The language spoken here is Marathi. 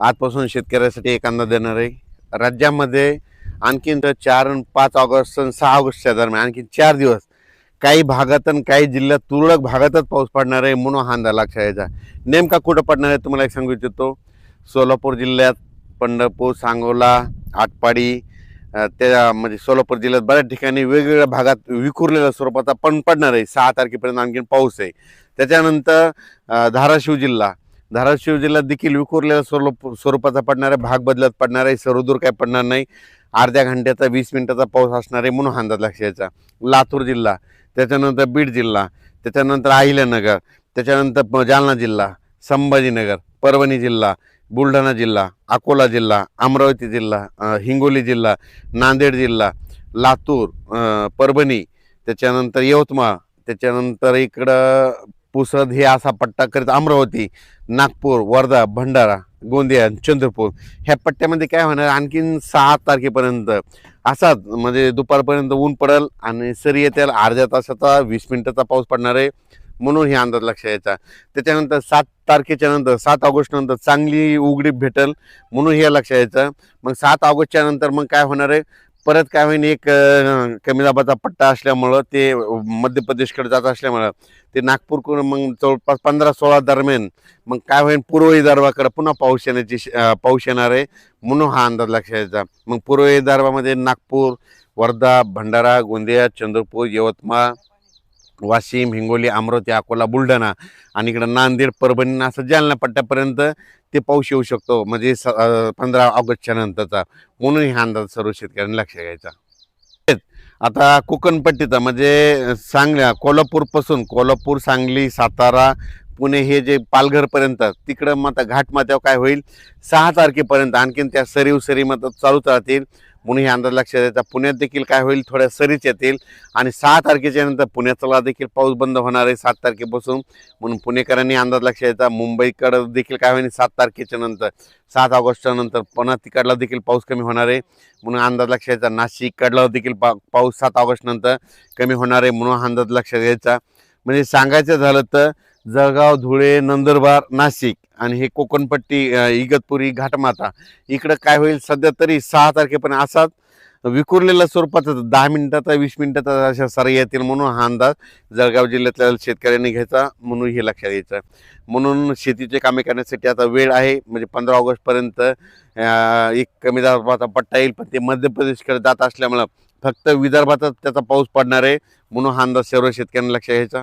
आजपासून शेतकऱ्यासाठी एक अंदाज देणार आहे. राज्यामध्ये आणखीन 4 आणि 5 ऑगस्ट आणि 6 ऑगस्टच्या दरम्यान आणखी 4 दिवस काही भागात आणि काही जिल्ह्यात तुरळक भागातच पाऊस पडणार आहे म्हणून हा अंदाज लक्षात घ्यायचा. नेमका कुठं पडणार आहे तुम्हाला एक सांगू इच्छितो. सोलापूर जिल्ह्यात पंढरपूर, सांगोला, आटपाडी, त्या म्हणजे सोलापूर जिल्ह्यात बऱ्याच ठिकाणी वेगवेगळ्या भागात विखुरलेल्या स्वरूपाचा पण पडणार आहे. 6 तारखेपर्यंत आणखीन पाऊस आहे. त्याच्यानंतर धाराशिव जिल्ह्यात देखील विखुरलेल्या स्वरूपाचा पडणार आहे. भाग बदलत पडणार आहे. सर्वदूर काय पडणार नाही. अर्ध्या घंट्याचा 20 मिनिटाचा पाऊस असणार आहे म्हणून हा अंदाज लक्षात घ्यायचा. लातूर जिल्हा, त्याच्यानंतर बीड जिल्हा, त्याच्यानंतर अहिल्यानगर, त्याच्यानंतर जालना जिल्हा, संभाजीनगर, परभणी जिल्हा, बुलढाणा जिल्हा, अकोला जिल्हा, अमरावती जिल्हा, हिंगोली जिल्हा, नांदेड जिल्हा, लातूर, परभणी, त्याच्यानंतर यवतमाळ, त्याच्यानंतर इकडं पुसद हे असा पट्टा करीत अमरावती, नागपूर, वर्धा, भंडारा, गोंदिया, चंद्रपूर ह्या पट्ट्यामध्ये काय होणार आणखीन 6 तारखेपर्यंत असाच म्हणजे दुपारपर्यंत ऊन पडेल आणि सरी येतील. अर्ध्या तासाचा 20 मिनिटाचा पाऊस पडणार आहे म्हणून हे अंदाज लक्षात यायचा. त्याच्यानंतर 7 तारखेच्या नंतर 7 ऑगस्ट नंतर चांगली उघडीप भेटेल म्हणून हे लक्षात यायचं. मग 7 ऑगस्टच्या नंतर मग काय होणार आहे, परत काय होईल, एक कमी दाबाचा पट्टा असल्यामुळं ते मध्य प्रदेशकडे जात असल्यामुळं ते नागपूरकडून मग जवळपास 15-16 दरम्यान मग काय होईल, पूर्व विदर्भाकडे पुन्हा पाऊस येणार आहे म्हणून हा अंदाज लक्षात यायचा. मग पूर्व विदर्भामध्ये नागपूर, वर्धा, भंडारा, गोंदिया, चंद्रपूर, यवतमाळ, वाशिम, हिंगोली, अमरावती, अकोला, बुलढाणा आणि इकडं नांदेड, परभणी असं जालना पट्ट्यापर्यंत ते पाऊस येऊ शकतो म्हणजे 15 ऑगस्टच्या नंतरचा म्हणून हा अंदाज सर्व शेतकऱ्यांनी लक्षात घ्यायचा. आता कोकणपट्टीचा म्हणजे कोल्हापूर, सांगली, सातारा, पुणे हे जे पालघरपर्यंत तिकडं मग घाटमाथ्यावर काय होईल 6 तारखेपर्यंत आणखीन त्या सरी मग चालूच राहतील म्हणून हे अंदाज लक्षात द्यायचा. पुण्यात देखील काय होईल, थोड्या सरीच येतील आणि 6 तारखेच्या नंतर पुण्याचा देखील पाऊस बंद होणार आहे 7 तारखेपासून म्हणून पुणेकरांनी अंदाज लक्षात द्यायचा. मुंबईकडं देखील काय होईल 7 तारखेच्या नंतर 7 ऑगस्टच्या नंतर पुन्हा तिकडला देखील पाऊस कमी होणार आहे म्हणून अंदाज लक्षात द्यायचा. नाशिककडला देखील पाऊस 7 ऑगस्ट नंतर कमी होणार आहे म्हणून अंदाज लक्षात द्यायचा. म्हणजे सांगायचं झालं तर जळगाव, धुळे, नंदुरबार, नाशिक आणि हे कोकणपट्टी, इगतपुरी, घाटमाथा इकडं काय होईल सध्या तरी 6 तारखेपर्यंत असाच विखुरलेल्या स्वरूपाचा 10 मिनिटाचा 20 मिनिटाचा अशा सरी येतील म्हणून हा अंदाज जळगाव जिल्ह्यातल्या शेतकऱ्यांनी घ्यायचा म्हणून हे लक्षात घ्यायचं. म्हणून शेतीचे कामे करण्यासाठी आता वेळ आहे म्हणजे 15 ऑगस्टपर्यंत एक कमी दाबाचा पट्टा येईल पण ते मध्य प्रदेशकडे जात असल्यामुळं फक्त विदर्भातच त्याचा पाऊस पडणार आहे म्हणून हा अंदाज सर्व शेतकऱ्यांनी लक्षात घ्यायचा.